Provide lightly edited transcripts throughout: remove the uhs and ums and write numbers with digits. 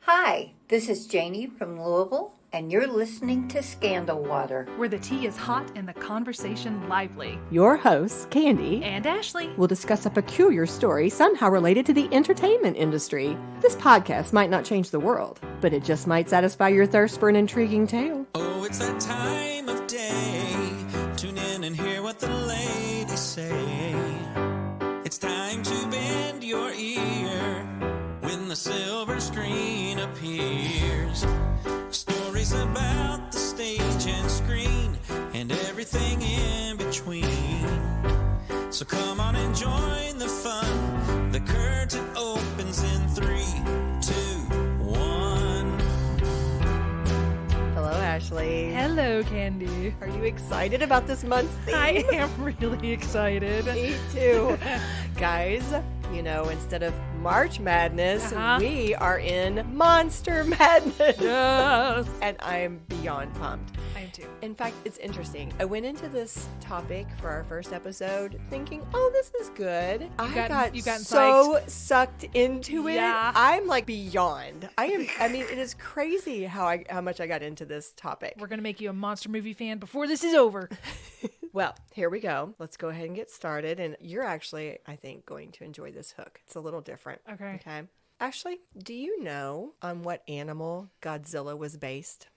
Hi, this is Janie from Louisville, and you're listening to Scandal Water, where the tea is hot and the conversation lively. Your hosts, Candy and Ashley, will discuss a peculiar story somehow related to the entertainment industry. This podcast might not change the world, but it just might satisfy your thirst for an intriguing tale. Oh, it's that time of day. Tune in and hear what the ladies say. It's time to bend your ear when the silver screen appears. Stories about the stage and screen and everything in between. So come on and join the fun. The curtain opens in 3, 2, 1. Hello, Ashley. hello, Candy. Are you excited about this month's theme? I am really excited. Me too. Guys, you know, instead of March Madness, we are in Monster Madness. Yes. And I'm beyond pumped. I am too. In fact, it's interesting. I went into this topic for our first episode thinking, oh, this is good. You've gotten so sucked into it. Yeah. I'm like beyond. I mean, it is crazy how much I got into this topic. We're going to make you a monster movie fan before this is over. Well, here we go. Let's go ahead and get started. And you're actually, I think, going to enjoy this hook. It's a little different. Okay. Ashley, do you know on what animal Godzilla was based?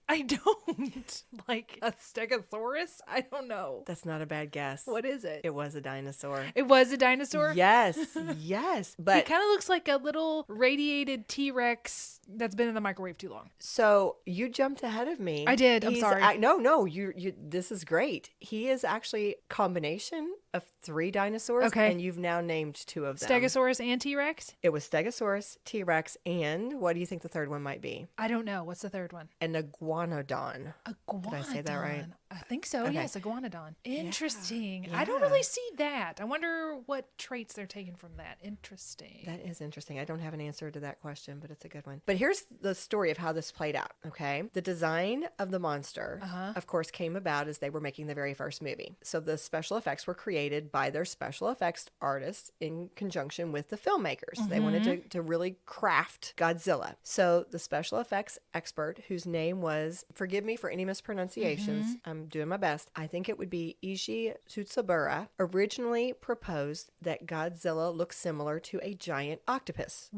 I don't. Like a stegosaurus? I don't know. That's not a bad guess. What is it? It was a dinosaur. It was a dinosaur? Yes, yes. He But kind of looks like a little radiated T-Rex that's been in the microwave too long. so you jumped ahead of me. I did. I'm sorry. No. You. This is great. He is actually a combination of 3 dinosaurs. Okay. And you've now named 2 of them. Stegosaurus and T-Rex? It was Stegosaurus, T-Rex, and what do you think the third one might be? I don't know. What's the third one? An iguanodon. Iguanodon. Did I say that right? I think so. Okay. Yes, iguanodon. Interesting. Yeah. I don't really see that. I wonder what traits they're taking from that. Interesting. That is interesting. I don't have an answer to that question, but it's a good one. But here's the story of how this played out, okay? The design of the monster, of course, came about as they were making the very first movie. So the special effects were created by their special effects artists in conjunction with the filmmakers. They wanted to really craft Godzilla. So the special effects expert, whose name was, forgive me for any mispronunciations, I'm doing my best, I think it would be Ishi Tsutsubura, originally proposed that Godzilla looks similar to a giant octopus.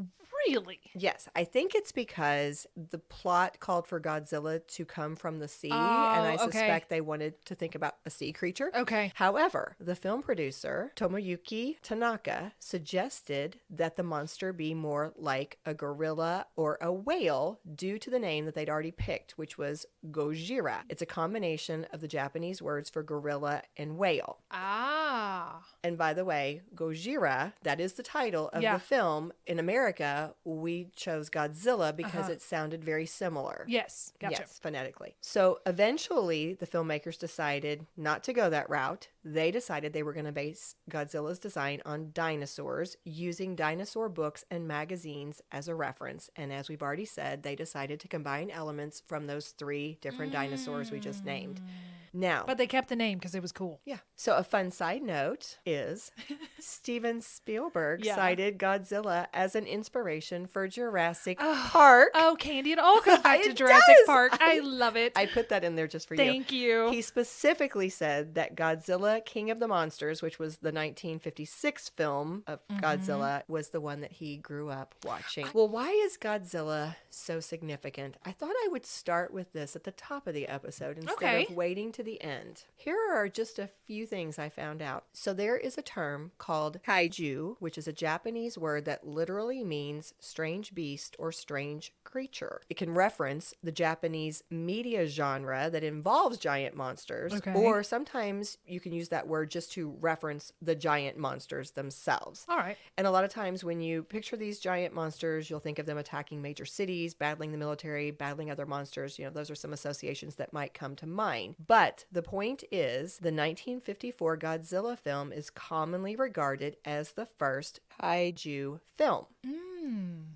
Really? Yes, I think it's because the plot called for Godzilla to come from the sea, and I okay. suspect they wanted to think about a sea creature. Okay. However, the film producer, Tomoyuki Tanaka, suggested that the monster be more like a gorilla or a whale due to the name that they'd already picked, which was Gojira. It's a combination of the Japanese words for gorilla and whale. Ah. And by the way, Gojira, that is the title of the film. In America, we chose Godzilla because it sounded very similar. Yes. Gotcha. Yes, phonetically. So eventually, the filmmakers decided not to go that route. They decided they were going to base Godzilla's design on dinosaurs, using dinosaur books and magazines as a reference. And as we've already said, they decided to combine elements from those 3 different dinosaurs we just named. Now, But they kept the name because it was cool. yeah. So a fun side note is Steven Spielberg cited Godzilla as an inspiration for Jurassic Park. Oh, Candy, it all comes back to It Jurassic does. Park. I love it. I put that in there just for you. Thank you. He specifically said that Godzilla, King of the Monsters, which was the 1956 film of Godzilla, was the one that he grew up watching. Well, why is Godzilla so significant? I thought I would start with this at the top of the episode instead of waiting to the end. Here are just a few things I found out. So there is a term called kaiju, which is a Japanese word that literally means strange beast or strange creature. It can reference the Japanese media genre that involves giant monsters, or sometimes you can use that word just to reference the giant monsters themselves. All right. And a lot of times when you picture these giant monsters, you'll think of them attacking major cities, battling the military, battling other monsters. You know, those are some associations that might come to mind. But the point is, the 1954 Godzilla film is commonly regarded as the first kaiju film.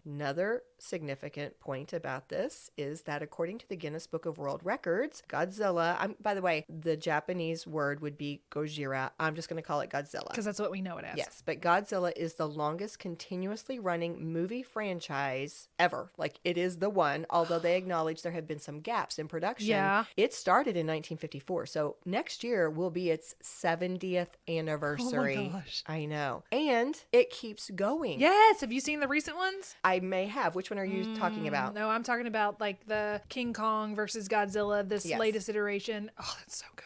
Another significant point about this is that according to the Guinness Book of World Records, Godzilla, by the way, the Japanese word would be Gojira. I'm just going to call it Godzilla. Because that's what we know it as. Yes, but Godzilla is the longest continuously running movie franchise ever. Like, it is the one, although they acknowledge there have been some gaps in production. Yeah. It started in 1954, so next year will be its 70th anniversary. Oh my gosh. I know. And it keeps going. Yes. Have you seen the recent ones? I may have. Which one are you talking about? No, I'm talking about like the King Kong versus Godzilla, this Yes. latest iteration. Oh, that's so good.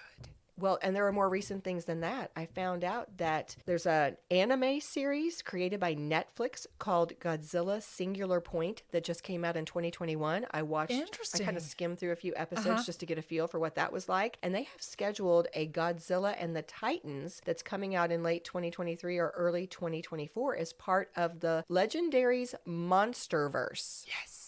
Well, and there are more recent things than that. I found out that there's an anime series created by Netflix called Godzilla Singular Point that just came out in 2021. I watched, Interesting. I kind of skimmed through a few episodes just to get a feel for what that was like. And they have scheduled a Godzilla and the Titans that's coming out in late 2023 or early 2024 as part of the Legendaries Monsterverse. Yes.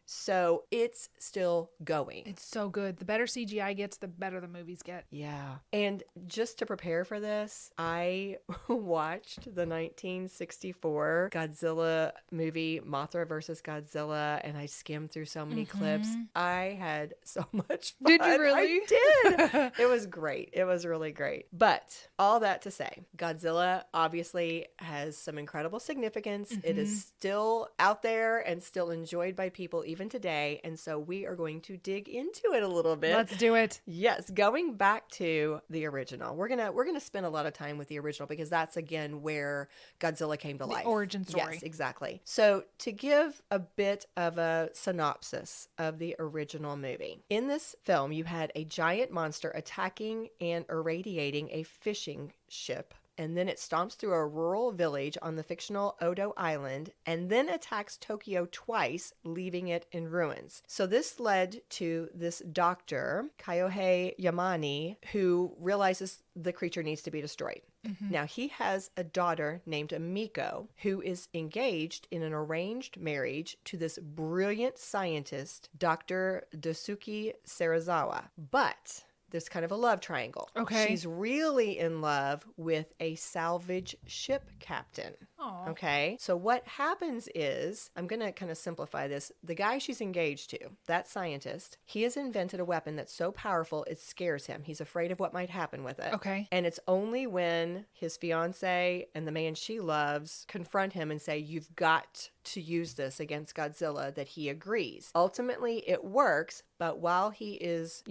So it's still going. It's so good. The better CGI gets, the better the movies get. Yeah. And just to prepare for this, I watched the 1964 Godzilla movie, Mothra versus Godzilla, and I skimmed through so many clips. I had so much fun. Did you really? I did. It was great. It was really great. But all that to say, Godzilla obviously has some incredible significance. It is still out there and still enjoyed by people even today, and so we are going to dig into it a little bit. Let's do it. Yes, going back to the original. We're gonna spend a lot of time with the original because that's again where Godzilla came to life. Origin story. Yes, exactly. So to give a bit of a synopsis of the original movie. In this film, you had a giant monster attacking and irradiating a fishing ship. And then it stomps through a rural village on the fictional Odo Island and then attacks Tokyo twice, leaving it in ruins. So this led to this doctor, Kyohei Yamane, who realizes the creature needs to be destroyed. Now, he has a daughter named Amiko who is engaged in an arranged marriage to this brilliant scientist, Dr. Daisuke Serizawa. But there's kind of a love triangle. Okay. She's really in love with a salvage ship captain. Aw. Okay. So what happens is, I'm going to kind of simplify this. The guy she's engaged to, that scientist, he has invented a weapon that's so powerful it scares him. He's afraid of what might happen with it. Okay. And it's only when his fiance and the man she loves confront him and say, you've got to use this against Godzilla, that he agrees. Ultimately, it works, but while he is,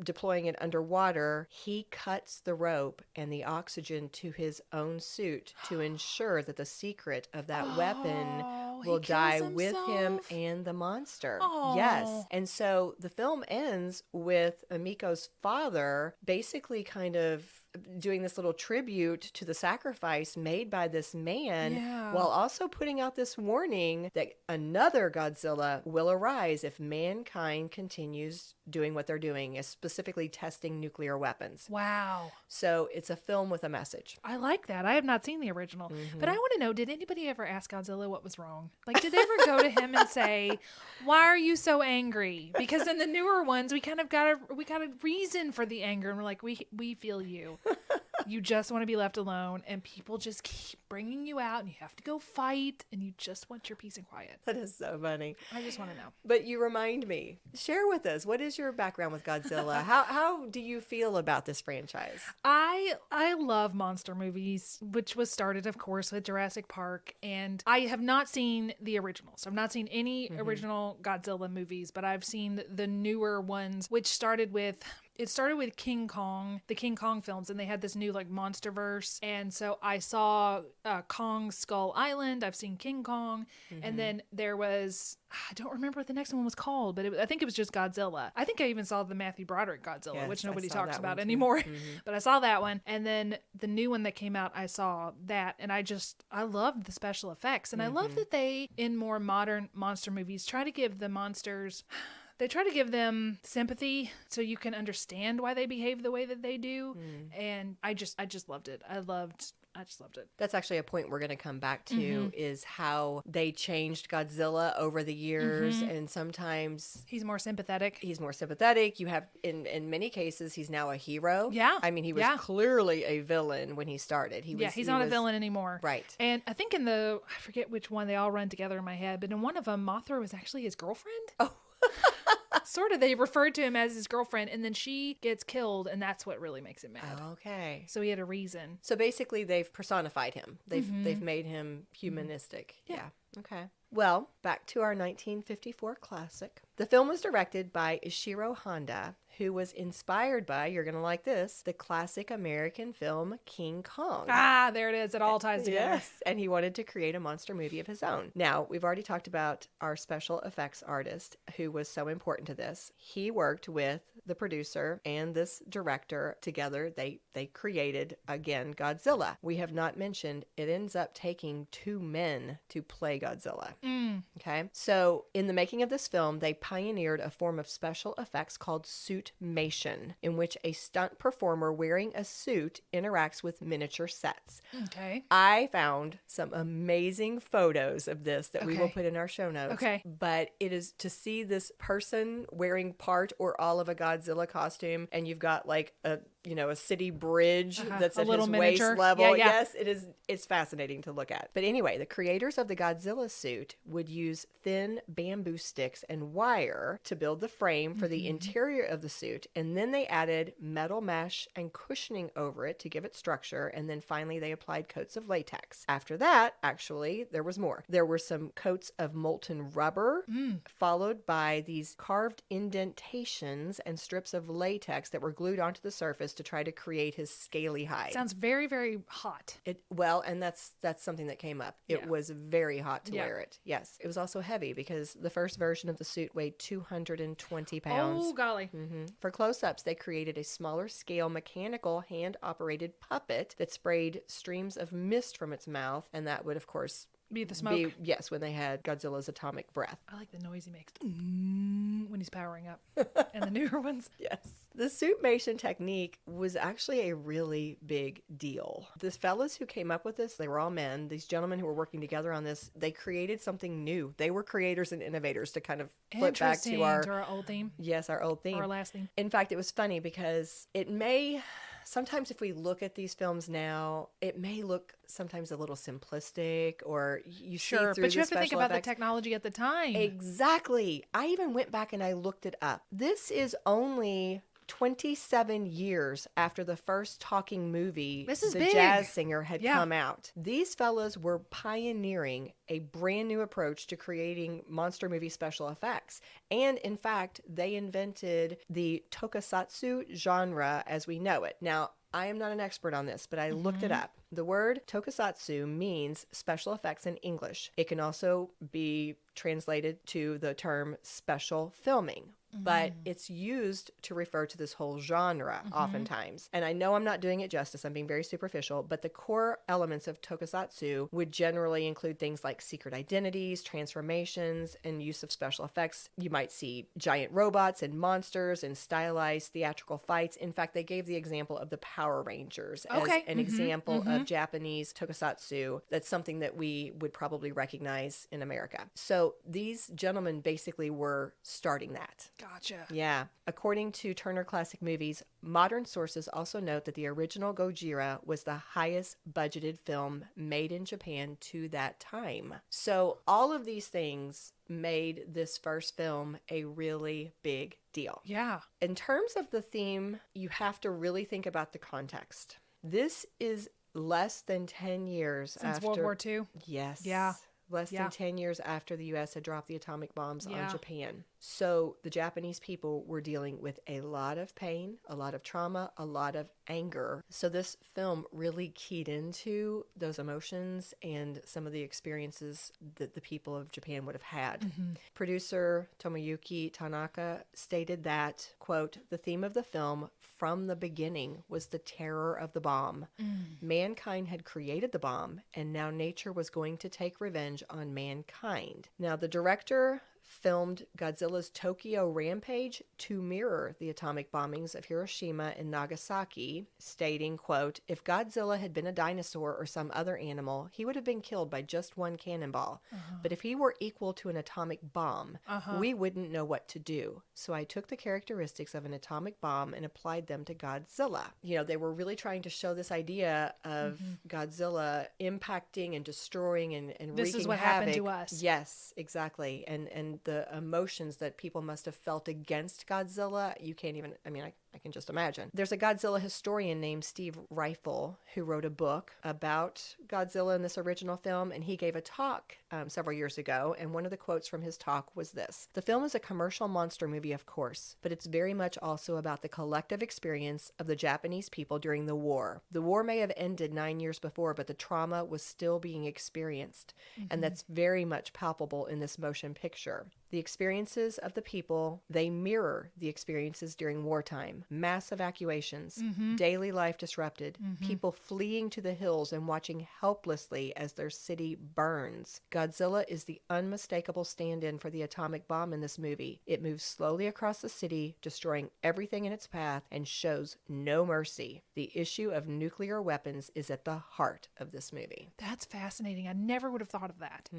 deploying it underwater, he cuts the rope and the oxygen to his own suit to ensure that the secret of that weapon will he kills die with him himself? and the monster. Oh. Yes. And so the film ends with Amiko's father basically kind of doing this little tribute to the sacrifice made by this man, Yeah. while also putting out this warning that another Godzilla will arise if mankind continues doing what they're doing, specifically testing nuclear weapons. Wow. So it's a film with a message. I like that. I have not seen the original, but I want to know, did anybody ever ask Godzilla what was wrong? Like, did they ever go to him and say, why are you so angry? Because in the newer ones, we kind of got a reason for the anger, and we're like, we feel you. You just want to be left alone, and people just keep bringing you out, and you have to go fight, and you just want your peace and quiet. That is so funny. I just want to know. But you remind me. Share with us, what is your background with Godzilla? How do you feel about this franchise? I love monster movies, which was started, of course, with Jurassic Park, and I have not seen the originals. I've not seen any original Godzilla movies, but I've seen the newer ones, which started with King Kong, the King Kong films, and they had this new like Monsterverse. And so I saw Kong Skull Island. I've seen King Kong, and then there was, I don't remember what the next one was called, but I think it was just Godzilla. I think I even saw the Matthew Broderick Godzilla, Yes, which I nobody saw talks that about one too. anymore. But I saw that one, and then the new one that came out, I saw that, and I loved the special effects, and I love that they, in more modern monster movies, try to give the monsters. They try to give them sympathy so you can understand why they behave the way that they do. And I just loved it. I loved I just loved it. That's actually a point we're going to come back to is how they changed Godzilla over the years. And sometimes He's more sympathetic. he's more sympathetic. You have, in many cases, he's now a hero. Yeah. I mean, he was Yeah. clearly a villain when he started. He's not a villain anymore. Right. And I think I forget which one, they all run together in my head, but in one of them, Mothra was actually his girlfriend. Oh. Sort of. They referred to him as his girlfriend, and then she gets killed, and that's what really makes him mad. Okay. So he had a reason. So basically, they've personified him. They've made him humanistic. Yeah. Okay. Well, back to our 1954 classic. The film was directed by Ishiro Honda, who was inspired by, you're going to like this, the classic American film King Kong. Ah, there it is. It all ties together. Yes, and he wanted to create a monster movie of his own. Now, we've already talked about our special effects artist who was so important to this. He worked with the producer and this director together. They created, again, Godzilla. We have not mentioned it ends up taking 2 men to play Godzilla. Okay, so in the making of this film, they pioneered a form of special effects called suitmation, in which a stunt performer wearing a suit interacts with miniature sets. Okay. I found some amazing photos of this that we will Okay. put in our show notes. Okay. But it is to see this person wearing part or all of a Godzilla costume, and you've got like a city bridge that's A at little his miniature. waist level. Yeah, yeah. Yes, it's fascinating to look at. But anyway, the creators of the Godzilla suit would use thin bamboo sticks and wire to build the frame for the interior of the suit, and then they added metal mesh and cushioning over it to give it structure, and then finally they applied coats of latex. After that, actually, there was more. There were some coats of molten rubber, followed by these carved indentations and strips of latex that were glued onto the surface to try to create his scaly hide. Sounds very, very hot. And that's something that came up. It Yeah. was very hot to Yeah. wear it. Yes. It was also heavy because the first version of the suit weighed 220 pounds. Oh, golly. For close-ups, they created a smaller scale mechanical hand-operated puppet that sprayed streams of mist from its mouth, and that would, of course, Be the smoke. yes, when they had Godzilla's atomic breath. I like the noise he makes when he's powering up. And the newer ones. Yes. The suitmation technique was actually a really big deal. These fellas who came up with this, they were all men. These gentlemen who were working together on this, they created something new. They were creators and innovators to kind of flip back Interesting. to our old theme. yes, our old theme. Or our last theme. In fact, it was funny because sometimes if we look at these films now, it may look sometimes a little simplistic, or you see Sure, through but the you have to think special about the effects. technology at the time. Exactly. I even went back and I looked it up. This is only 27 years after the first talking movie, This is The big. Jazz Singer, had Yeah. come out. These fellas were pioneering a brand new approach to creating monster movie special effects. And in fact, they invented the tokusatsu genre as we know it. Now, I am not an expert on this, but I looked it up. The word tokusatsu means special effects in English. It can also be translated to the term special filming, but it's used to refer to this whole genre oftentimes. And I know I'm not doing it justice, I'm being very superficial, but the core elements of tokusatsu would generally include things like secret identities, transformations, and use of special effects. You might see giant robots and monsters and stylized theatrical fights. In fact, they gave the example of the Power Rangers as an example of Japanese tokusatsu. That's something that we would probably recognize in America. So these gentlemen basically were starting that. Gotcha. Yeah. According to Turner Classic Movies, modern sources also note that the original Gojira was the highest budgeted film made in Japan to that time. So all of these things made this first film a really big deal. Yeah. In terms of the theme, you have to really think about the context. This is less than 10 years Since after World War II. Yes. Yeah. Less Yeah. than 10 years after the U.S. had dropped the atomic bombs Yeah. on Japan. So the Japanese people were dealing with a lot of pain, a lot of trauma, a lot of anger. So this film really keyed into those emotions and some of the experiences that the people of Japan would have had. Producer Tomoyuki Tanaka stated that, quote, "The theme of the film from the beginning was the terror of the bomb. Mankind had created the bomb, and now nature was going to take revenge on mankind." Now, the director filmed Godzilla's Tokyo rampage to mirror the atomic bombings of Hiroshima and Nagasaki, stating, quote, "If Godzilla had been a dinosaur or some other animal, he would have been killed by just one cannonball. But if he were equal to an atomic bomb, we wouldn't know what to do. So I took the characteristics of an atomic bomb and applied them to Godzilla." You know, they were really trying to show this idea of Godzilla impacting and destroying and This wreaking is what havoc. happened to us. Yes, exactly. And the emotions that people must have felt against Godzilla, you can't even, I mean, I can just imagine. There's a Godzilla historian named Steve Reifel who wrote a book about Godzilla in this original film, and he gave a talk several years ago, and one of the quotes from his talk was this: "The film is a commercial monster movie, of course, but it's very much also about the collective experience of the Japanese people during the war. The war may have ended 9 years before, but the trauma was still being experienced, and that's very much palpable in this motion picture. The experiences of the people, they mirror the experiences during wartime. Mass evacuations, daily life disrupted, people fleeing to the hills and watching helplessly as their city burns. Godzilla is the unmistakable stand-in for the atomic bomb in this movie. It moves slowly across the city, destroying everything in its path, and shows no mercy. The issue of nuclear weapons is at the heart of this movie." That's fascinating. I never would have thought of that.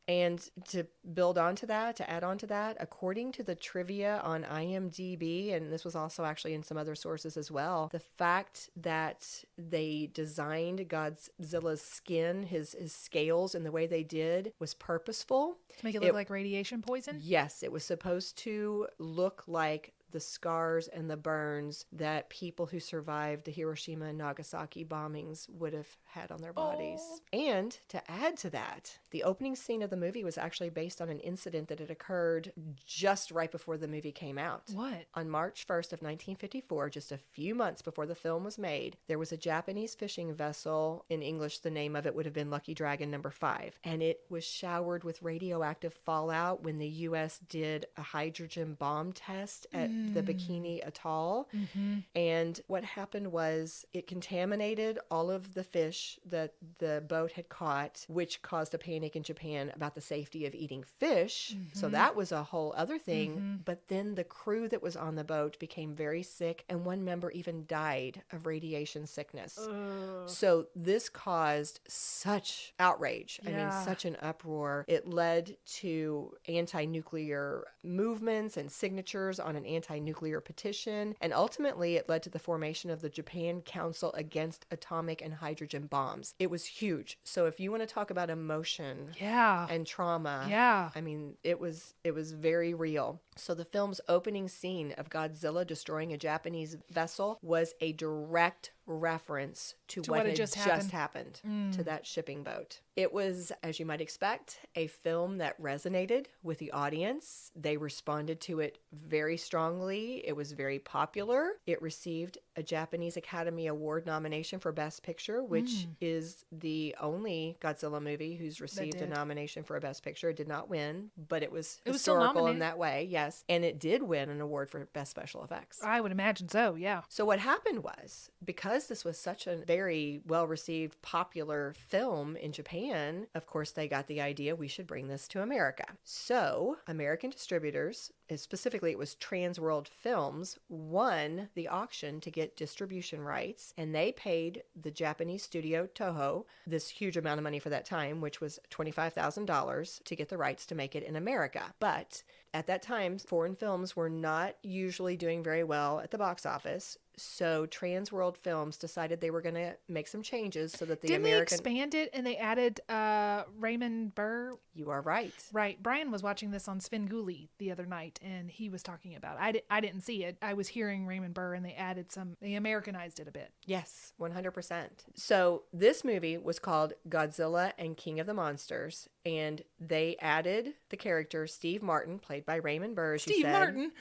And to build onto that, to add on to that, according to the trivia on IMDb, and this was also actually in some other sources as well, the fact that they designed Godzilla's skin, his scales, and the way they did was purposeful. To make it look like radiation poison? Yes, it was supposed to look like the scars and the burns that people who survived the Hiroshima and Nagasaki bombings would have had on their bodies. And to add to that, the opening scene of the movie was actually based on an incident that had occurred just right before the movie came out. What? On March 1st of 1954, just a few months before the film was made, there was a Japanese fishing vessel. In English, the name of it would have been Lucky Dragon number 5. And it was showered with radioactive fallout when the U.S. did a hydrogen bomb test at the Bikini Atoll. And what happened was it contaminated all of the fish that the boat had caught, which caused a panic in Japan about the safety of eating fish. So that was a whole other thing. But then the crew that was on the boat became very sick, and one member even died of radiation sickness. So this caused such outrage. I mean, such an uproar. It led to anti-nuclear movements and signatures on an anti-nuclear petition, and ultimately it led to the formation of the Japan Council Against Atomic and Hydrogen Bombs. It was huge. So if you want to talk about emotion and trauma, I mean, it was very real. So the film's opening scene of Godzilla destroying a Japanese vessel was a direct reference to what had just happened to that shipping boat. It was, as you might expect, a film that resonated with the audience. They responded to it very strongly. It was very popular. It received a Japanese Academy Award nomination for Best Picture, which is the only Godzilla movie who's received a nomination for a Best Picture. It did not win, but it was historical in that way, yes. And it did win an award for Best Special Effects. I would imagine so, yeah. So what happened was, because this was such a very well-received, popular film in Japan, of course, they got the idea we should bring this to America. So American distributors, specifically it was Trans World Films, won the auction to get distribution rights, and they paid the Japanese studio Toho this huge amount of money for that time, which was $25,000 to get the rights to make it in America. But at that time, foreign films were not usually doing very well at the box office. So Trans World Films decided they were going to make some changes so that the Didn't American... they expand it and they added Raymond Burr? You are right. Right. Brian was watching this on Svengoolie the other night, and he was talking about it. I didn't see it. I was hearing Raymond Burr, and they Americanized it a bit. Yes, 100%. So this movie was called Godzilla and King of the Monsters, and they added the character Steve Martin, played by Raymond Burr, as you said. Steve Martin?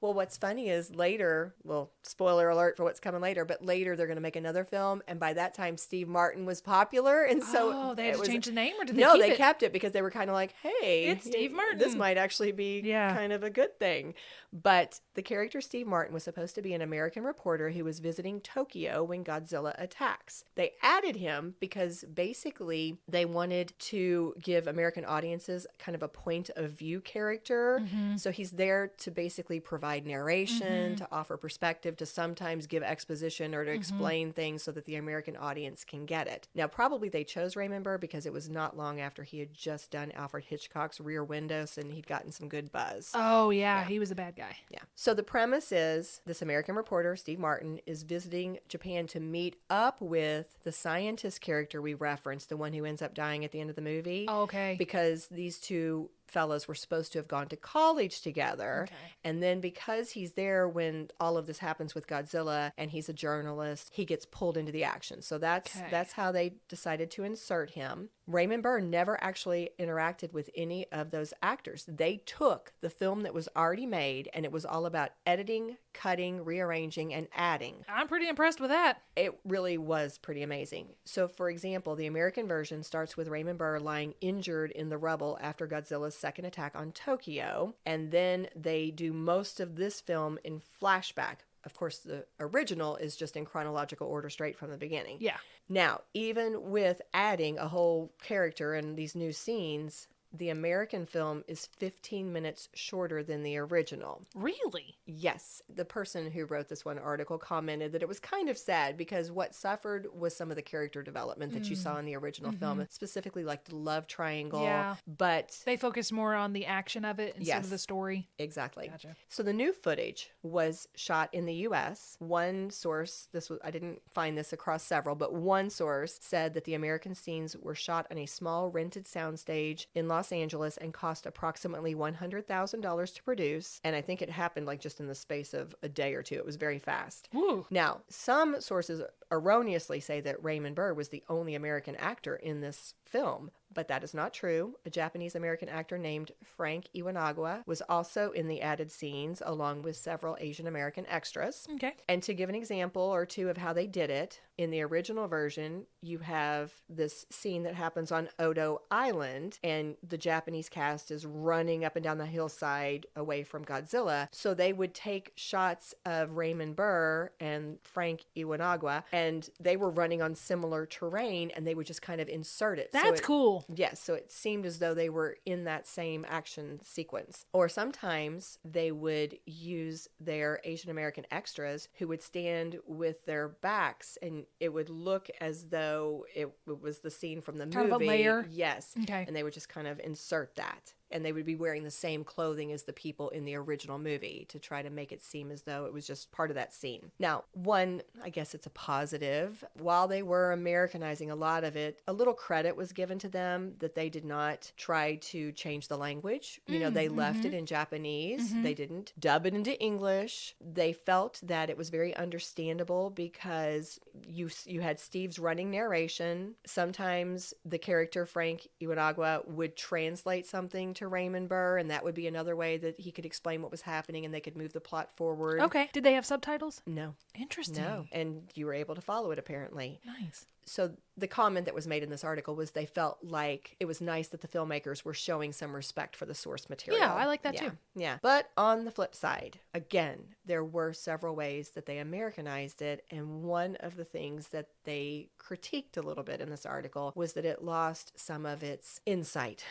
Well, what's funny is later, well, spoiler alert for what's coming later, but later they're going to make another film, and by that time Steve Martin was popular, and so they had to change the name, or did they keep it? No, they kept it because they were kind of like, hey, it's Steve Martin. This might actually be kind of a good thing. But the character Steve Martin was supposed to be an American reporter who was visiting Tokyo when Godzilla attacks. They added him because basically they wanted to to give American audiences kind of a point of view character. So he's there to basically provide narration, to offer perspective, to sometimes give exposition or to explain things so that the American audience can get it. Now, probably they chose Raymond Burr because it was not long after he had just done Alfred Hitchcock's Rear Windows and he'd gotten some good buzz. Oh, yeah. He was a bad guy. Yeah. So the premise is this American reporter, Steve Martin, is visiting Japan to meet up with the scientist character we referenced, the one who ends up dying at the end of the movie. Oh, okay. Because these two fellows were supposed to have gone to college together. And then because he's there when all of this happens with Godzilla and he's a journalist, he gets pulled into the action. So that's how they decided to insert him. Raymond Burr never actually interacted with any of those actors. They took the film that was already made and it was all about editing, cutting, rearranging, and adding. I'm pretty impressed with that. It really was pretty amazing. So, for example, the American version starts with Raymond Burr lying injured in the rubble after Godzilla's second attack on Tokyo, and then they do most of this film in flashback. Of course, the original is just in chronological order straight from the beginning. Yeah. Now, even with adding a whole character and these new scenes, the American film is 15 minutes shorter than the original. Really? Yes. The person who wrote this one article commented that it was kind of sad because what suffered was some of the character development that you saw in the original film, specifically like the love triangle. Yeah. But They focused more on the action of it instead of the story. exactly. Gotcha. So the new footage was shot in the U.S. One source, I didn't find this across several, but one source said that the American scenes were shot on a small rented soundstage in Los Angeles and cost approximately $100,000 to produce. And I think it happened like just in the space of a day or two. It was very fast. Woo. Now, some sources erroneously say that Raymond Burr was the only American actor in this film, but that is not true. A Japanese-American actor named Frank Iwanaga was also in the added scenes, along with several Asian-American extras. Okay. And to give an example or two of how they did it, in the original version, you have this scene that happens on Odo Island, and the Japanese cast is running up and down the hillside away from Godzilla. So they would take shots of Raymond Burr and Frank Iwanaga, and they were running on similar terrain, and they would just kind of insert it. That's cool. Yes, so it seemed as though they were in that same action sequence. Or sometimes they would use their Asian American extras who would stand with their backs, and it would look as though it was the scene from the movie. Kind of a layer? Yes. Okay. And they would just kind of insert that. And they would be wearing the same clothing as the people in the original movie to try to make it seem as though it was just part of that scene. Now, I guess it's a positive. While they were Americanizing a lot of it, a little credit was given to them that they did not try to change the language. They left it in Japanese. They didn't dub it into English. They felt that it was very understandable because you had Steve's running narration. Sometimes the character Frank Iwanaga would translate something to Raymond Burr, and that would be another way that he could explain what was happening and they could move the plot forward. Okay. Did they have subtitles? No. Interesting. No. And you were able to follow it apparently. Nice. So the comment that was made in this article was they felt like it was nice that the filmmakers were showing some respect for the source material. Yeah, I like that too. Yeah. But on the flip side, again, there were several ways that they Americanized it. And one of the things that they critiqued a little bit in this article was that it lost some of its insight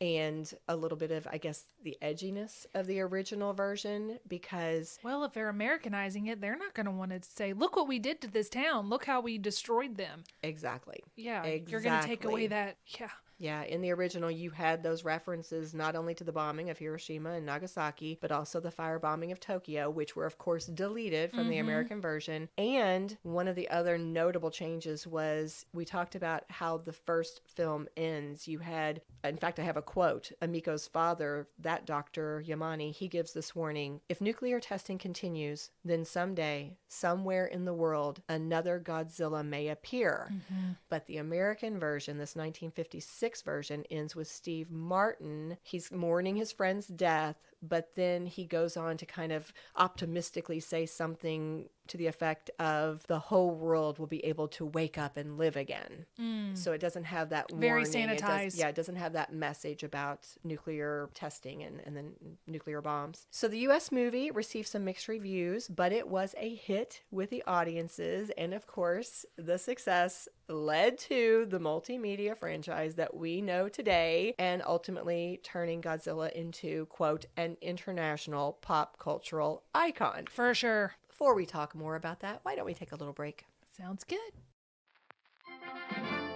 and a little bit of, I guess, the edginess of the original version because... Well, if they're Americanizing it, they're not going to want to say, look what we did to this town. Look how we destroyed them. Exactly. Yeah. You're going to take away that. Yeah. Yeah, in the original, you had those references not only to the bombing of Hiroshima and Nagasaki, but also the firebombing of Tokyo, which were, of course, deleted from the American version. And one of the other notable changes was we talked about how the first film ends. You had, in fact, I have a quote. Amiko's father, that Dr. Yamane, he gives this warning. If nuclear testing continues, then someday, somewhere in the world, another Godzilla may appear. But the American version, this 1956 version, ends with Steve Martin. He's mourning his friend's death, but then he goes on to kind of optimistically say something to the effect of the whole world will be able to wake up and live again. So it doesn't have that Very warning. sanitized. It doesn't have that message about nuclear testing and then nuclear bombs. So the U.S. movie received some mixed reviews, but it was a hit with the audiences. And of course, the success led to the multimedia franchise that we know today and ultimately turning Godzilla into, quote, an international pop cultural icon. For sure. Before we talk more about that, why don't we take a little break? Sounds good.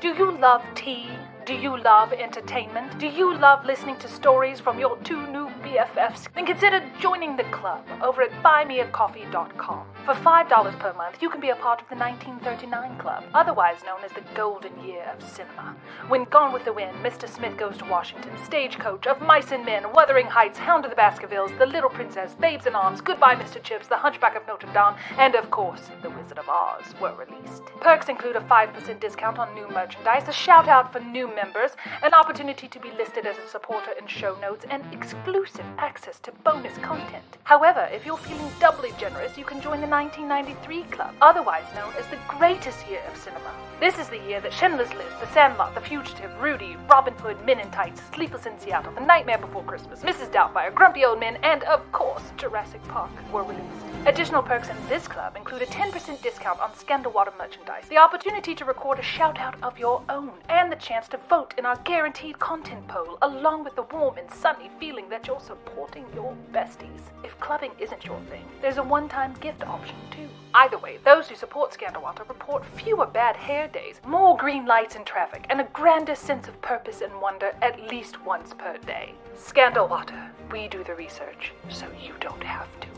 Do you love tea? Do you love entertainment? Do you love listening to stories from your two new BFFs? Then consider joining the club over at buymeacoffee.com. For $5 per month, you can be a part of the 1939 Club, otherwise known as the Golden Year of Cinema. When Gone with the Wind, Mr. Smith Goes to Washington, Stagecoach, Of Mice and Men, Wuthering Heights, Hound of the Baskervilles, The Little Princess, Babes in Arms, Goodbye Mr. Chips, The Hunchback of Notre Dame, and of course, The Wizard of Oz were released. Perks include a 5% discount on new merchandise, a shout out for new members, an opportunity to be listed as a supporter in show notes, and exclusive access to bonus content. However, if you're feeling doubly generous, you can join the 1993 Club, otherwise known as the greatest year of cinema. This is the year that Schindler's List, The Sandlot, The Fugitive, Rudy, Robin Hood, Men in Tights, Sleepless in Seattle, The Nightmare Before Christmas, Mrs. Doubtfire, Grumpy Old Men, and of course, Jurassic Park were released. Additional perks in this club include a 10% discount on Scandalwater merchandise, the opportunity to record a shout-out of your own, and the chance to vote in our guaranteed content poll, along with the warm and sunny feeling that you're supporting your besties. If clubbing isn't your thing, there's a one-time gift option too. Either way, those who support Scandalwater report fewer bad hair days, more green lights in traffic, and a grander sense of purpose and wonder at least once per day. Scandalwater, we do the research, so you don't have to.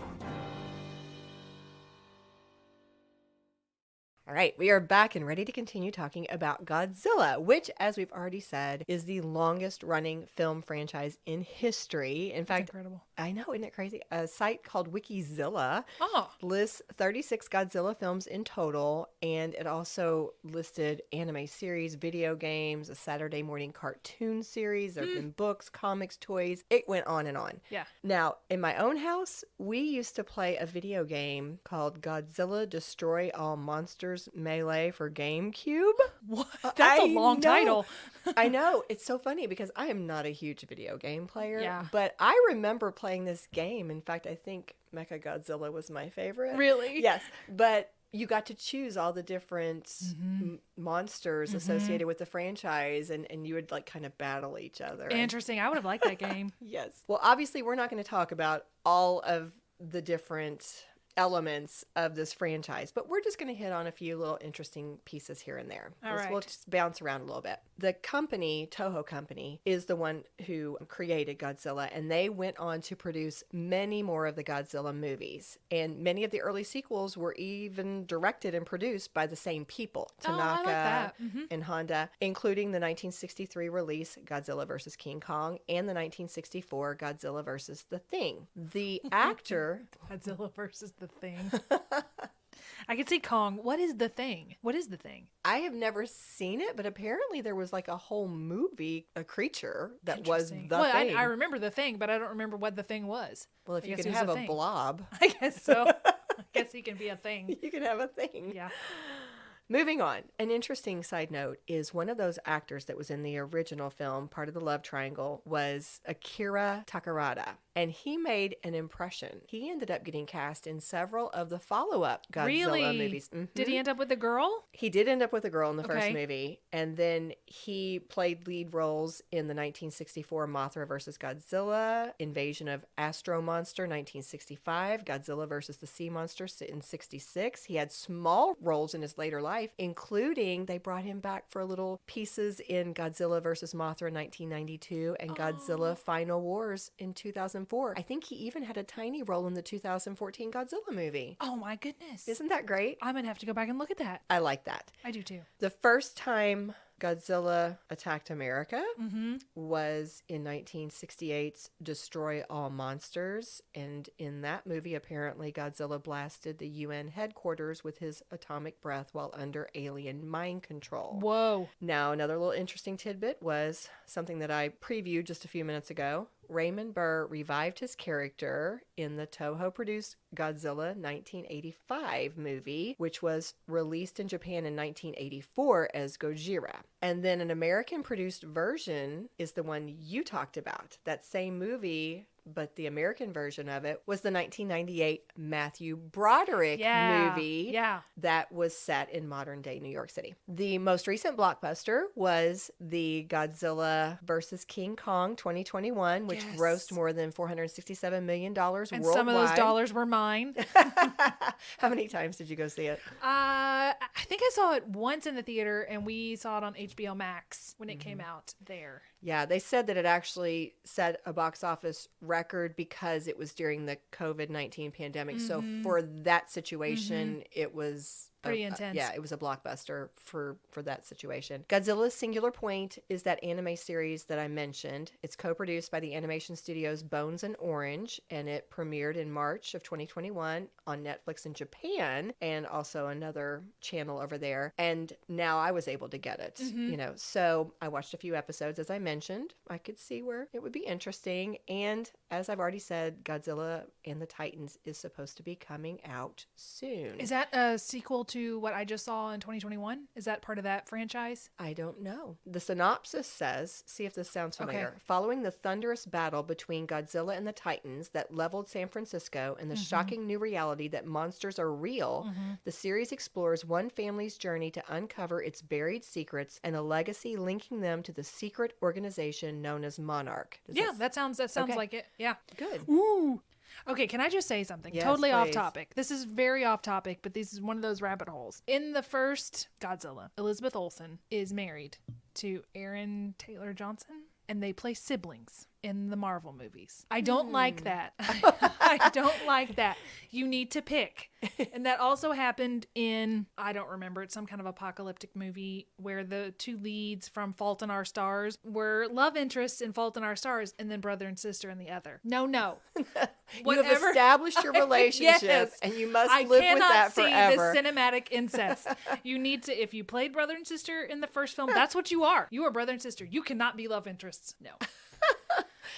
All right, we are back and ready to continue talking about Godzilla, which, as we've already said, is the longest running film franchise in history. In fact, Incredible. I know, isn't it crazy? A site called Wikizilla Oh. lists 36 Godzilla films in total, and it also listed anime series, video games, a Saturday morning cartoon series. There have been books, comics, toys. It went on and on. Yeah. Now, in my own house, we used to play a video game called Godzilla Destroy All Monsters Melee for GameCube. What? That's a long title. I know. It's so funny because I am not a huge video game player. Yeah. But I remember playing this game. In fact, I think Mechagodzilla was my favorite. Really? Yes. But you got to choose all the different monsters associated with the franchise, and you would like kind of battle each other. Interesting. I would have liked that game. Yes. Well, obviously, we're not going to talk about all of the different elements of this franchise, but we're just going to hit on a few little interesting pieces here and there. All right. We'll just bounce around a little bit. The company, Toho Company, is the one who created Godzilla, and they went on to produce many more of the Godzilla movies. And many of the early sequels were even directed and produced by the same people, Tanaka I like that. and Honda, including the 1963 release Godzilla vs. King Kong and the 1964 Godzilla vs. The Thing. The actor... Godzilla versus the Thing. I can see Kong. What is the Thing? What is the Thing? I have never seen it, but apparently there was like a whole movie, a creature that was the Interesting. Well, Thing. I remember the Thing, but I don't remember what the Thing was. Well, if I you guess can it was have a thing. blob, I guess so. I guess he can be a thing. you can have a thing. Yeah. Moving on, an interesting side note is one of those actors that was in the original film, part of the love triangle, was Akira Takarada. And he made an impression. He ended up getting cast in several of the follow-up Godzilla Really? movies. Did he end up with the girl? He did end up with a girl in the first Okay. movie, and then he played lead roles in the 1964 Mothra vs. Godzilla, Invasion of Astro Monster 1965, Godzilla vs. the Sea Monster in 66. He had small roles in his later life, including they brought him back for little pieces in Godzilla vs. Mothra 1992 and Godzilla Final Wars in 2004. I think he even had a tiny role in the 2014 Godzilla movie. Oh my goodness. Isn't that great? I'm going to have to go back and look at that. I like that. I do too. The first time Godzilla attacked America was in 1968's Destroy All Monsters. And in that movie, apparently, Godzilla blasted the UN headquarters with his atomic breath while under alien mind control. Whoa. Now, another little interesting tidbit was something that I previewed just a few minutes ago. Raymond Burr revived his character in the Toho-produced Godzilla 1985 movie, which was released in Japan in 1984 as Gojira. And then an American-produced version is the one you talked about. That same movie, but the American version of it was the 1998 Matthew Broderick movie that was set in modern-day New York City. The most recent blockbuster was the Godzilla vs. King Kong 2021, which grossed more than $467 million worldwide. And some of those dollars were mine. How many times did you go see it? I think I saw it once in the theater, and we saw it on HBO Max when it came out there. Yeah, they said that it actually set a box office record because it was during the COVID-19 pandemic. So for that situation, it was pretty intense. Yeah, it was a blockbuster for that situation. Godzilla's Singular Point is that anime series that I mentioned. It's co-produced by the animation studios Bones and Orange, and it premiered in March of 2021 on Netflix in Japan and also another channel over there. And now I was able to get it, you know. So I watched a few episodes, as I mentioned. I could see where it would be interesting. And as I've already said, Godzilla and the Titans is supposed to be coming out soon. Is that a sequel to what I just saw in 2021? Is that part of that franchise? I don't know. The synopsis says, see if this sounds familiar. Okay. Following the thunderous battle between Godzilla and the Titans that leveled San Francisco and the shocking new reality that monsters are real, the series explores one family's journey to uncover its buried secrets and a legacy linking them to the secret organization known as Monarch. That sounds Okay. like it. Yeah. Good. Ooh. Okay, can I just say something? Yes, Totally off please. topic. This is very off topic, but this is one of those rabbit holes. In the first Godzilla, Elizabeth Olsen is married to Aaron Taylor Johnson, and they play siblings in the Marvel movies. I don't like that. I don't like that. You need to pick. And that also happened in, I don't remember, it's some kind of apocalyptic movie where the two leads from Fault in Our Stars were love interests in Fault in Our Stars and then brother and sister in the other. No. You have established your relationship Yes. and you must I live with cannot that see forever. the cinematic incest. You need to, if you played brother and sister in the first film, that's what you are. You are brother and sister. You cannot be love interests. No.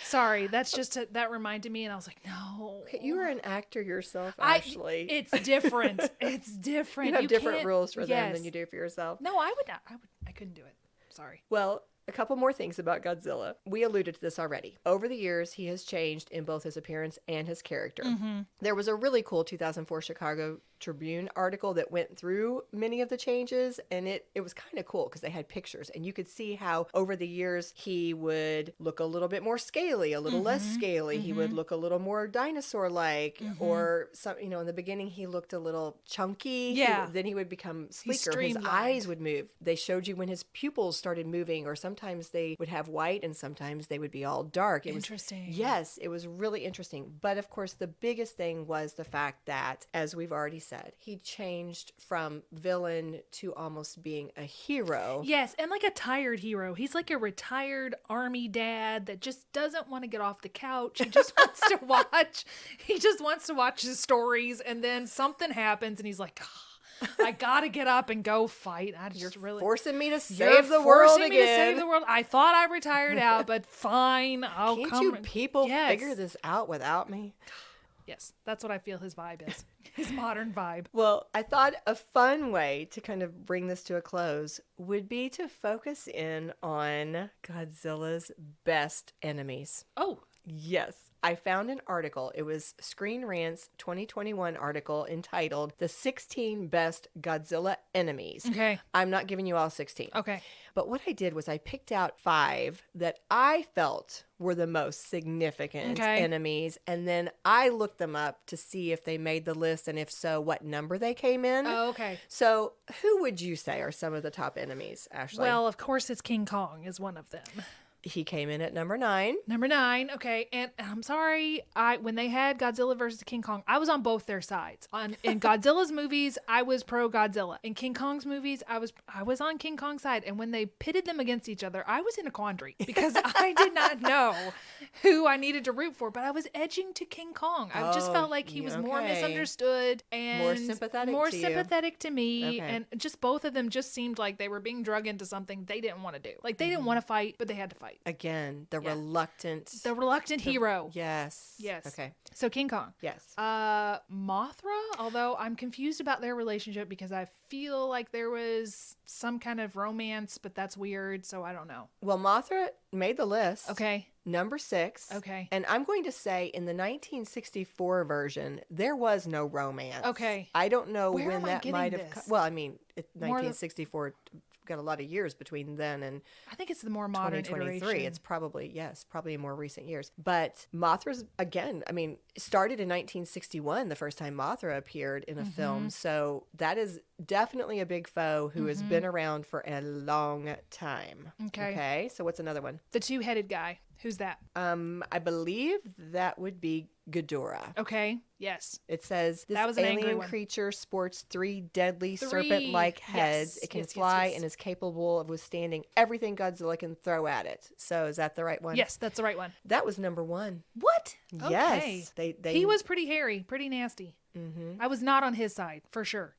Sorry, that's just that reminded me, and I was like, no. You are an actor yourself, Ashley. It's different. It's different. You have different can't- rules for them Yes. than you do for yourself. No, I would not. I couldn't do it. Sorry. Well, a couple more things about Godzilla. We alluded to this already. Over the years, he has changed in both his appearance and his character. There was a really cool 2004 Chicago Tribune article that went through many of the changes, and it was kind of cool because they had pictures, and you could see how over the years he would look a little bit more scaly, a little less scaly. He would look a little more dinosaur-like, or some, you know, in the beginning he looked a little chunky. Yeah. Then he would become sleeker. His streamlined. eyes would move. They showed you when his pupils started moving, or sometimes they would have white and sometimes they would be all dark. It Interesting. Yes, it was really interesting. But of course, the biggest thing was the fact that, as we've already said, he changed from villain to almost being a hero. Yes, and like a tired hero. He's like a retired army dad that just doesn't want to get off the couch. He just wants to watch. He just wants to watch his stories, and then something happens, and he's like, I gotta get up and go fight. I just really Forcing me to You're save the world forcing me to again. save the world. I thought I retired out, but fine. I'll Can't come. you people Yes. figure this out without me? Yes, that's what I feel his vibe is. His modern vibe. Well, I thought a fun way to kind of bring this to a close would be to focus in on Godzilla's best enemies. Oh, Yes, I found an article. It was Screen Rant's 2021 article entitled The 16 Best Godzilla Enemies. okay. I'm not giving you all 16. Okay. But what I did was I picked out 5 that I felt were the most significant Okay. enemies. And then I looked them up to see if they made the list, and if so, what number they came in. Oh, okay. So who would you say are some of the top enemies, Ashley? Well, of course, it's King Kong is one of them. he came in at number 9. Number 9, okay, and I'm sorry, when they had Godzilla versus King Kong, I was on both their sides. In Godzilla's movies, I was pro Godzilla. In King Kong's movies, I was on King Kong's side. And when they pitted them against each other, I was in a quandary because I did not know who I needed to root for. But I was edging to King Kong. I just felt like he was more okay. misunderstood and More sympathetic more to you. sympathetic to me. Okay. And just both of them just seemed like they were being drug into something they didn't want to do. Like they didn't want to fight, but they had to fight. fight. Again, the Yeah. reluctant. The reluctant hero. Yes. Yes. Okay. So King Kong. Yes. Mothra, although I'm confused about their relationship because I feel like there was some kind of romance, but that's weird, so I don't know. Well, Mothra made the list. Okay. Number 6. Okay. And I'm going to say in the 1964 version, there was no romance. Okay. I don't know Where when am I that getting might have. this? Well, I mean, More the- 1964 got a lot of years between then and I think it's the more modern 2023. iteration. It's probably, probably in more recent years. But Mothra's, again, I mean, started in 1961, the first time Mothra appeared in a film. So that is definitely a big foe who has been around for a long time. Okay. So what's another one? The two-headed guy. Who's that? I believe that would be Ghidorah. Okay. Yes. It says this That was an angry alien one. creature sports 3 deadly 3, serpent-like yes, heads. It can yes, yes, fly yes. and is capable of withstanding everything Godzilla can throw at it. So is that the right one? Yes, that's the right one. That was number 1. What? Yes. Okay. They He was pretty hairy, pretty nasty. Mm-hmm. I was not on his side, for sure.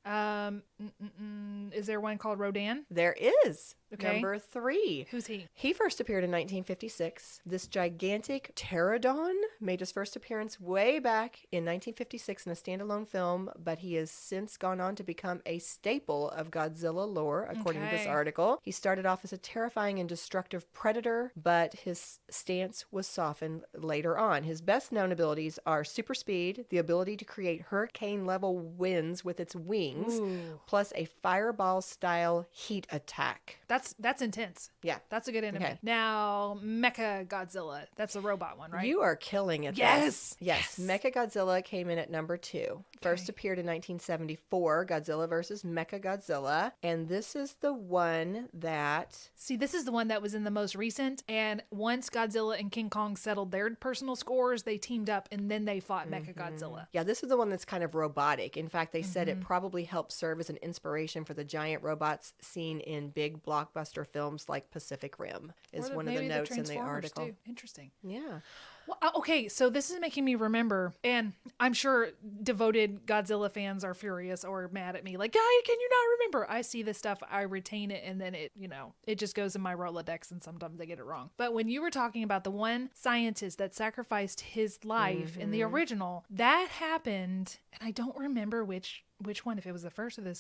Is there one called Rodan? There is. Okay. Number 3. Who's he? He first appeared in 1956. This gigantic pterodon made his first appearance way back in 1956 in a standalone film, but he has since gone on to become a staple of Godzilla lore, according to this Okay. article. He started off as a terrifying and destructive predator, but his stance was softened later on. His best known abilities are super speed, the ability to create hurricane-level winds with its wings, Ooh. plus a fireball-style heat attack. That's intense. Yeah. That's a good enemy. Okay. Now, Mecha Godzilla. That's a robot one, right? You are killing it. Yes! Yes. Mechagodzilla came in at number 2. First appeared in 1974, Godzilla versus Mechagodzilla. And this is the one that. See, this is the one that was in the most recent. And once Godzilla and King Kong settled their personal scores, they teamed up and then they fought Mecha Godzilla. Yeah, this is the one that's kind of robotic. In fact, they said it probably helped serve as an inspiration for the giant robots seen in big blockbuster films like Pacific Rim, is one of the maybe notes in the Transformers, article. too. Interesting. Yeah. Well, okay, so this is making me remember, and I'm sure devoted Godzilla fans are furious or mad at me. Like, guy, can you not remember? I see this stuff, I retain it, and then it just goes in my Rolodex, and sometimes I get it wrong. But when you were talking about the one scientist that sacrificed his life in the original, that happened, and I don't remember which one, if it was the first or the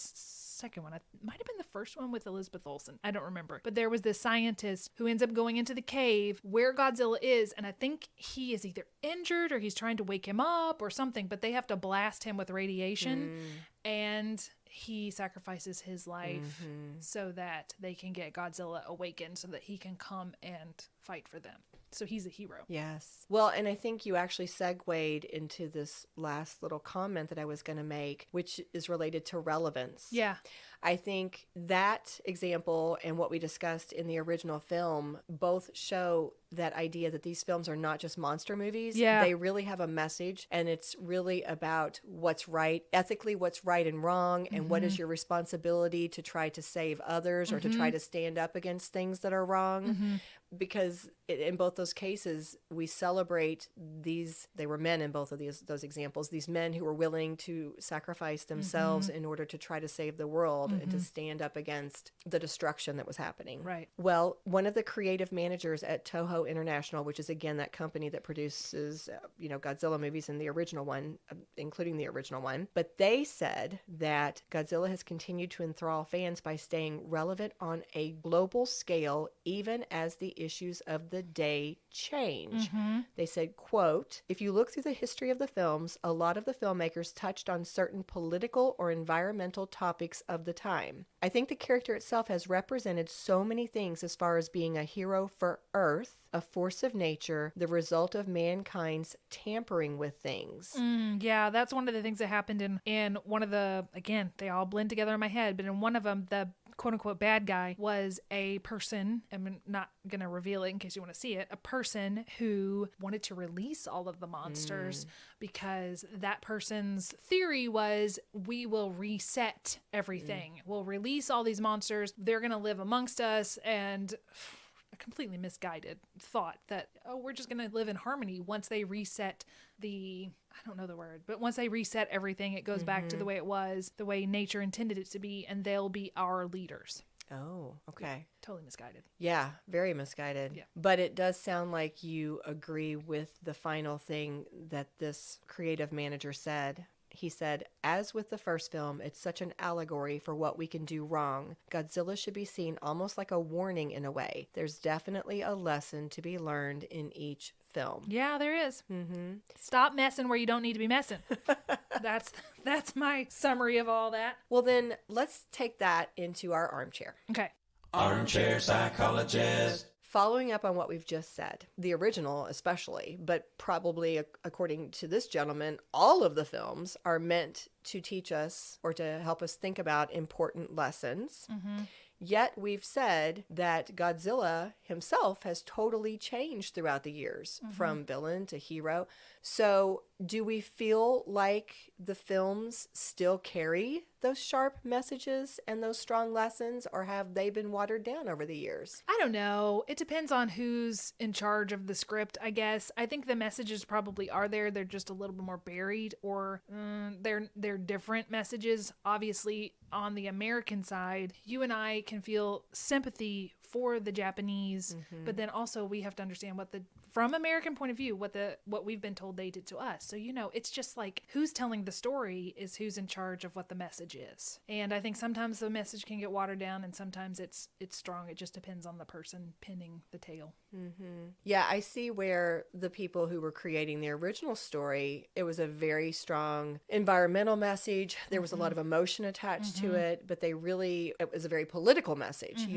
second one. It might have been the first one with Elizabeth Olsen. I don't remember. But there was this scientist who ends up going into the cave where Godzilla is, and I think he is either injured or he's trying to wake him up or something, but they have to blast him with radiation, and he sacrifices his life so that they can get Godzilla awakened so that he can come and fight for them. So he's a hero. Yes. Well, and I think you actually segued into this last little comment that I was going to make, which is related to relevance. Yeah. I think that example and what we discussed in the original film both show that idea that these films are not just monster movies. Yeah. They really have a message, and it's really about what's right, ethically, what's right and wrong, and what is your responsibility to try to save others or to try to stand up against things that are wrong. Because in both those cases, we celebrate these, they were men in both of those examples, these men who were willing to sacrifice themselves in order to try to save the world and to stand up against the destruction that was happening. Right. Well, one of the creative managers at Toho International, which is again that company that produces, Godzilla movies and the original one, including the original one, but they said that Godzilla has continued to enthrall fans by staying relevant on a global scale, even as the issues of the day change. They said, quote, "If you look through the history of the films, a lot of the filmmakers touched on certain political or environmental topics of the time. I think the character itself has represented so many things as far as being a hero for Earth, a force of nature, the result of mankind's tampering with things." Yeah, that's one of the things that happened in one of the, again, they all blend together in my head, but in one of them, the quote unquote bad guy was a person, I'm not going to reveal it in case you want to see it, a person who wanted to release all of the monsters because that person's theory was, we will reset everything. We'll release all these monsters. They're going to live amongst us, and a completely misguided thought that, we're just going to live in harmony once they reset I don't know the word, but once they reset everything, it goes back to the way it was, the way nature intended it to be, and they'll be our leaders. Oh, okay. Totally misguided. Yeah, very misguided. Yeah. But it does sound like you agree with the final thing that this creative manager said. He said, as with the first film, it's such an allegory for what we can do wrong. Godzilla should be seen almost like a warning in a way. There's definitely a lesson to be learned in each film. Yeah, there is. Mm-hmm. Stop messing where you don't need to be messing. That's my summary of all that. Well, then let's take that into our armchair. Okay. Armchair psychologist. Following up on what we've just said, the original especially, but probably according to this gentleman, all of the films are meant to teach us or to help us think about important lessons. Mm-hmm. Yet we've said that Godzilla himself has totally changed throughout the years, from villain to hero. So do we feel like the films still carry those sharp messages and those strong lessons, or have they been watered down over the years? I don't know. It depends on who's in charge of the script, I guess. I think the messages probably are there. They're just a little bit more buried, or they're different messages. Obviously, on the American side, you and I can feel sympathy for the Japanese, but then also we have to understand from American point of view, what we've been told they did to us. So, it's just like who's telling the story is who's in charge of what the message is. And I think sometimes the message can get watered down and sometimes it's strong. It just depends on the person pinning the tale. Mm-hmm. Yeah, I see where the people who were creating the original story, it was a very strong environmental message. There was a lot of emotion attached to it, but it was a very political message.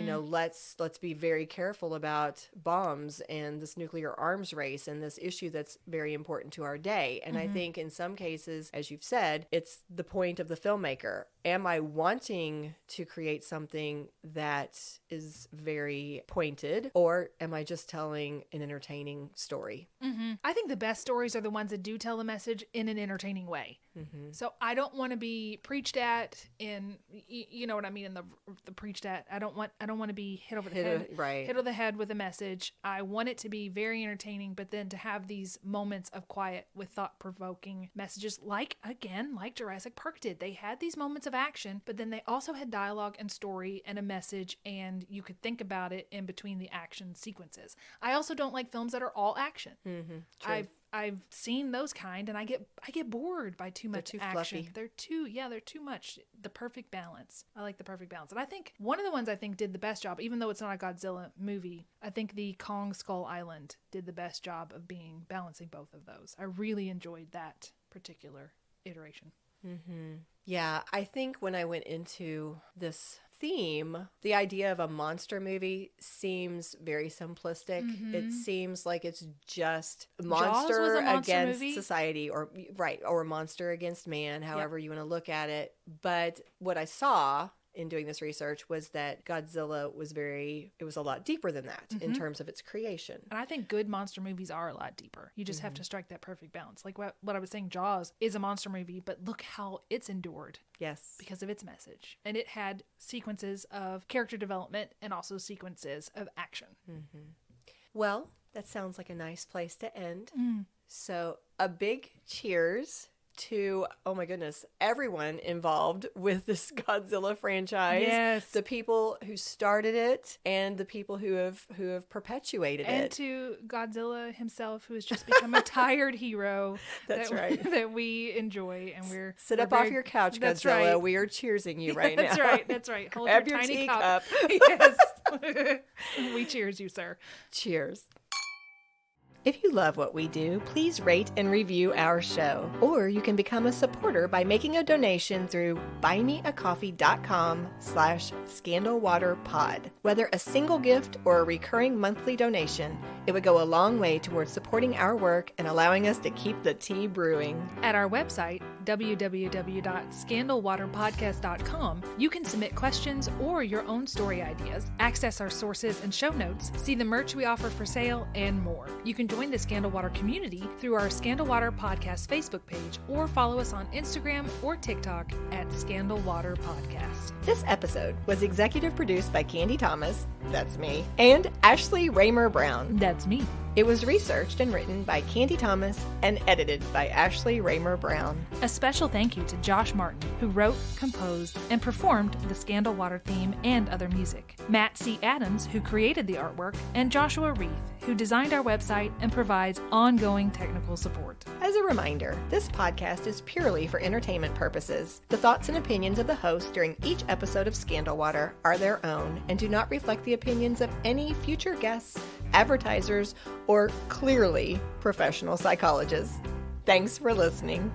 Let's be very careful about bombs and this nuclear arms race and this issue that's very important to our day. And I think in some cases, as you've said, it's the point of the filmmaker. Am I wanting to create something that is very pointed, or am I just telling an entertaining story? Mm-hmm. I think the best stories are the ones that do tell a message in an entertaining way. Mm-hmm. So I don't want to be preached at in, you know what I mean, in the preached at. I don't want to be hit over the head. Hit over the head with a message. I want it to be very entertaining, but then to have these moments of quiet with thought-provoking messages, like Jurassic Park did. They had these moments of action, but then they also had dialogue and story and a message, and you could think about it in between the action sequences. I also don't like films that are all action. Mm-hmm, I've seen those kind, and I get bored by too much action. Fluffy. They're too much. The perfect balance. I like the perfect balance. And I think one of the ones I think did the best job, even though it's not a Godzilla movie, I think the Kong Skull Island did the best job of balancing both of those. I really enjoyed that particular iteration. Mm-hmm. Yeah, I think when I went into this theme, the idea of a monster movie seems very simplistic. Mm-hmm. It seems like it's just a monster against movie. Society, or a monster against man, however you want to look at it. But what I saw in doing this research was that Godzilla was a lot deeper than that in terms of its creation. And I think good monster movies are a lot deeper. You just have to strike that perfect balance. Like what I was saying, Jaws is a monster movie, but look how it's endured. Yes. Because of its message. And it had sequences of character development and also sequences of action. Mm-hmm. Well, that sounds like a nice place to end. So a big cheers to, oh my goodness, everyone involved with this Godzilla franchise. Yes. The people who started it and the people who have perpetuated it. And to Godzilla himself, who has just become a tired hero. That's right. That we enjoy, and we're off your couch, that's Godzilla. Right. We are cheersing you right that's now. That's right. Hold Grab your your tiny teacup. Yes. We cheers you, sir. Cheers. If you love what we do, please rate and review our show. Or you can become a supporter by making a donation through buymeacoffee.com/scandalwaterpod. Whether a single gift or a recurring monthly donation, it would go a long way towards supporting our work and allowing us to keep the tea brewing. At our website, www.scandalwaterpodcast.com, you can submit questions or your own story ideas, access our sources and show notes, see the merch we offer for sale, and more. You can join the Scandal Water community through our Scandal Water Podcast Facebook page, or follow us on Instagram or TikTok at Scandal Water Podcast. This episode was executive produced by Candy Thomas, That's me. And Ashley Raymer Brown. That's me. It was researched and written by Candy Thomas and edited by Ashley Raymer Brown. A special thank you to Josh Martin, who wrote, composed, and performed the Scandal Water theme and other music. Matt C. Adams, who created the artwork, and Joshua Reith, who designed our website and provides ongoing technical support. As a reminder, this podcast is purely for entertainment purposes. The thoughts and opinions of the host during each episode of Scandal Water are their own and do not reflect the opinions of any future guests, advertisers, or clearly professional psychologists. Thanks for listening.